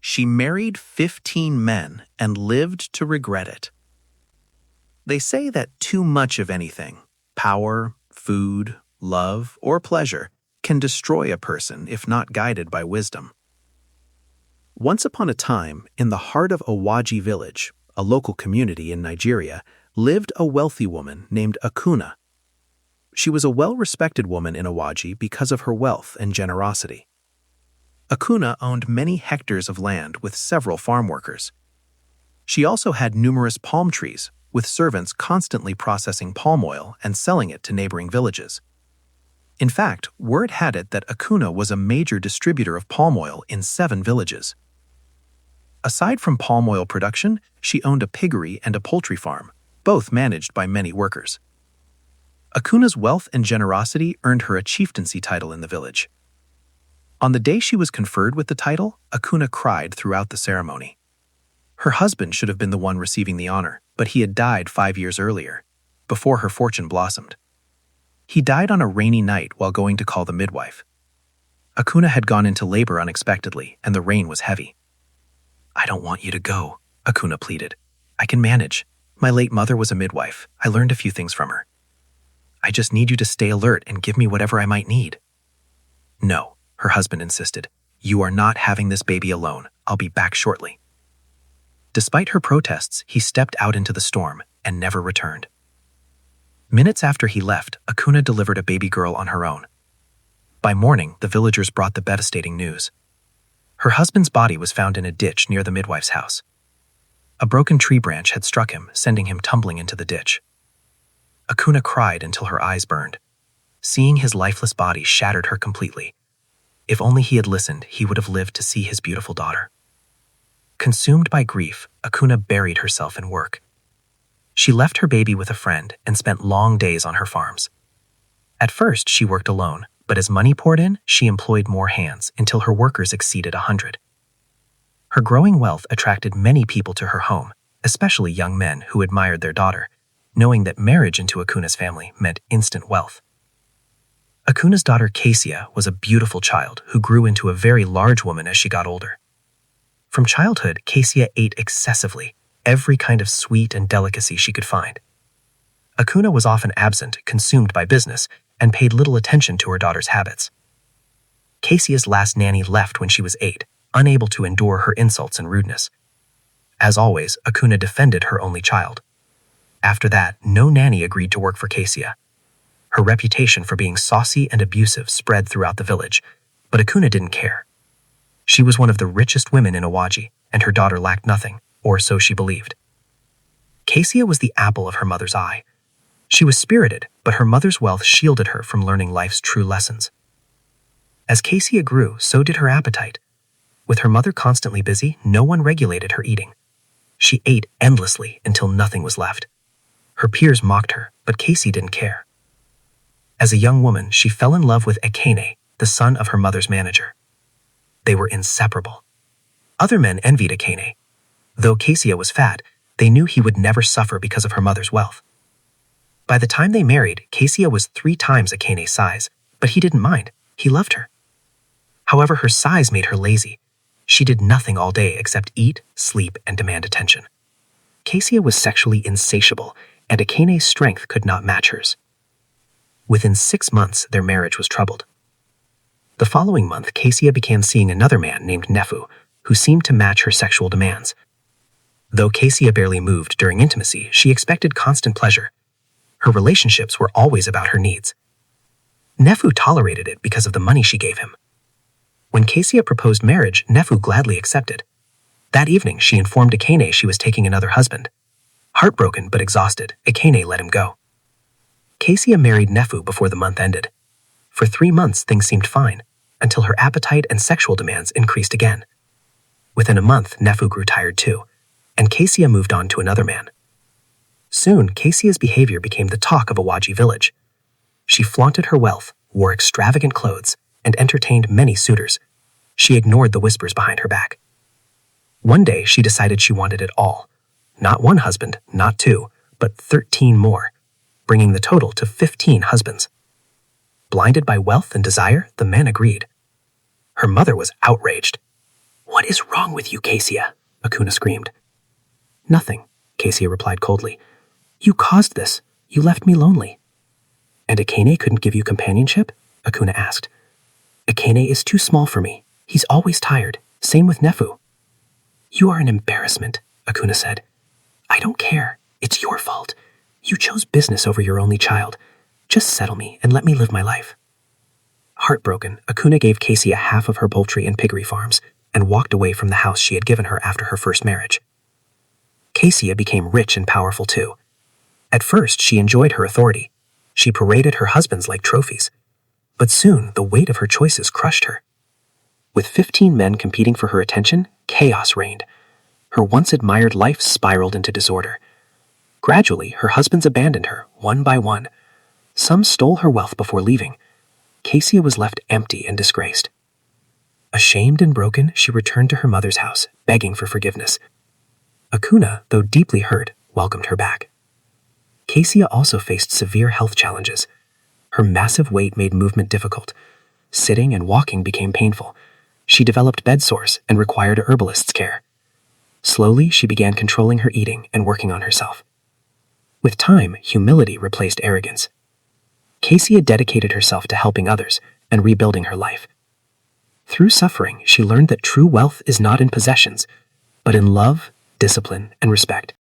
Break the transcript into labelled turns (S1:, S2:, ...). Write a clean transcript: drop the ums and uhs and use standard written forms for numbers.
S1: She married 15 men and lived to regret it. They say that too much of anything, power, food, love, or pleasure, can destroy a person if not guided by wisdom. Once upon a time, in the heart of Awaji Village, a local community in Nigeria, lived a wealthy woman named Akuna. She was a well-respected woman in Awaji because of her wealth and generosity. Akuna owned many hectares of land with several farm workers. She also had numerous palm trees, with servants constantly processing palm oil and selling it to neighboring villages. In fact, word had it that Akuna was a major distributor of palm oil in 7 villages. Aside from palm oil production, she owned a piggery and a poultry farm, both managed by many workers. Akuna's wealth and generosity earned her a chieftaincy title in the village. On the day she was conferred with the title, Akuna cried throughout the ceremony. Her husband should have been the one receiving the honor, but he had died 5 years earlier, before her fortune blossomed. He died on a rainy night while going to call the midwife. Akuna had gone into labor unexpectedly, and the rain was heavy. "I don't want you to go," Akuna pleaded. "I can manage. My late mother was a midwife. I learned a few things from her. I just need you to stay alert and give me whatever I might need." "No," her husband insisted. "You are not having this baby alone. I'll be back shortly." Despite her protests, he stepped out into the storm and never returned. Minutes after he left, Akuna delivered a baby girl on her own. By morning, the villagers brought the devastating news. Her husband's body was found in a ditch near the midwife's house. A broken tree branch had struck him, sending him tumbling into the ditch. Akuna cried until her eyes burned. Seeing his lifeless body shattered her completely. If only he had listened, he would have lived to see his beautiful daughter. Consumed by grief, Akuna buried herself in work. She left her baby with a friend and spent long days on her farms. At first, she worked alone, but as money poured in, she employed more hands until her workers exceeded 100. Her growing wealth attracted many people to her home, especially young men who admired their daughter, knowing that marriage into Akuna's family meant instant wealth. Akuna's daughter Kesia was a beautiful child who grew into a very large woman as she got older. From childhood, Kesia ate excessively, every kind of sweet and delicacy she could find. Akuna was often absent, consumed by business, and paid little attention to her daughter's habits. Kesia's last nanny left when she was 8, unable to endure her insults and rudeness. As always, Akuna defended her only child. After that, no nanny agreed to work for Kesia. Her reputation for being saucy and abusive spread throughout the village, but Akuna didn't care. She was one of the richest women in Awaji, and her daughter lacked nothing, or so she believed. Kesia was the apple of her mother's eye. She was spirited, but her mother's wealth shielded her from learning life's true lessons. As Kesia grew, so did her appetite. With her mother constantly busy, no one regulated her eating. She ate endlessly until nothing was left. Her peers mocked her, but Kesia didn't care. As a young woman, she fell in love with Ekene, the son of her mother's manager. They were inseparable. Other men envied Ekene. Though Kesia was fat, they knew he would never suffer because of her mother's wealth. By the time they married, Kesia was 3 times Ekene's size, but he didn't mind. He loved her. However, her size made her lazy. She did nothing all day except eat, sleep, and demand attention. Kesia was sexually insatiable, and Ekene's strength could not match hers. Within 6 months, their marriage was troubled. The following month, Kesia began seeing another man named Nefu, who seemed to match her sexual demands. Though Kesia barely moved during intimacy, she expected constant pleasure. Her relationships were always about her needs. Nefu tolerated it because of the money she gave him. When Kesia proposed marriage, Nefu gladly accepted. That evening, she informed Ekene she was taking another husband. Heartbroken but exhausted, Ekene let him go. Kesia married Nefu before the month ended. For 3 months, things seemed fine, until her appetite and sexual demands increased again. Within a month, Nefu grew tired too, and Kesia moved on to another man. Soon, Kesia's behavior became the talk of Awaji Village. She flaunted her wealth, wore extravagant clothes, and entertained many suitors. She ignored the whispers behind her back. One day, she decided she wanted it all. Not 1 husband, not 2, but 13 more, bringing the total to 15 husbands. Blinded by wealth and desire, the men agreed. Her mother was outraged.
S2: "What is wrong with you, Kesia?" Akuna screamed. "Nothing," Kesia replied coldly. "You caused this. You left me lonely." "And Akane couldn't give you companionship?" Akuna asked. "Akane is too small for me. He's always tired. Same with Nefu." "You are an embarrassment," Akuna said. "I don't care. It's your fault. You chose business over your only child. Just settle me and let me live my life." Heartbroken, Akuna gave Kesia half of her poultry and piggery farms and walked away from the house she had given her after her first marriage. Kesia became rich and powerful too. At first, she enjoyed her authority. She paraded her husbands like trophies. But soon, the weight of her choices crushed her. With 15 men competing for her attention, chaos reigned. Her once-admired life spiraled into disorder. Gradually, her husbands abandoned her, one by one. Some stole her wealth before leaving. Kesia was left empty and disgraced. Ashamed and broken, she returned to her mother's house, begging for forgiveness. Akuna, though deeply hurt, welcomed her back. Kesia also faced severe health challenges. Her massive weight made movement difficult. Sitting and walking became painful. She developed bed sores and required a herbalist's care. Slowly, she began controlling her eating and working on herself. With time, humility replaced arrogance. Kesia dedicated herself to helping others and rebuilding her life. Through suffering, she learned that true wealth is not in possessions, but in love, discipline, and respect.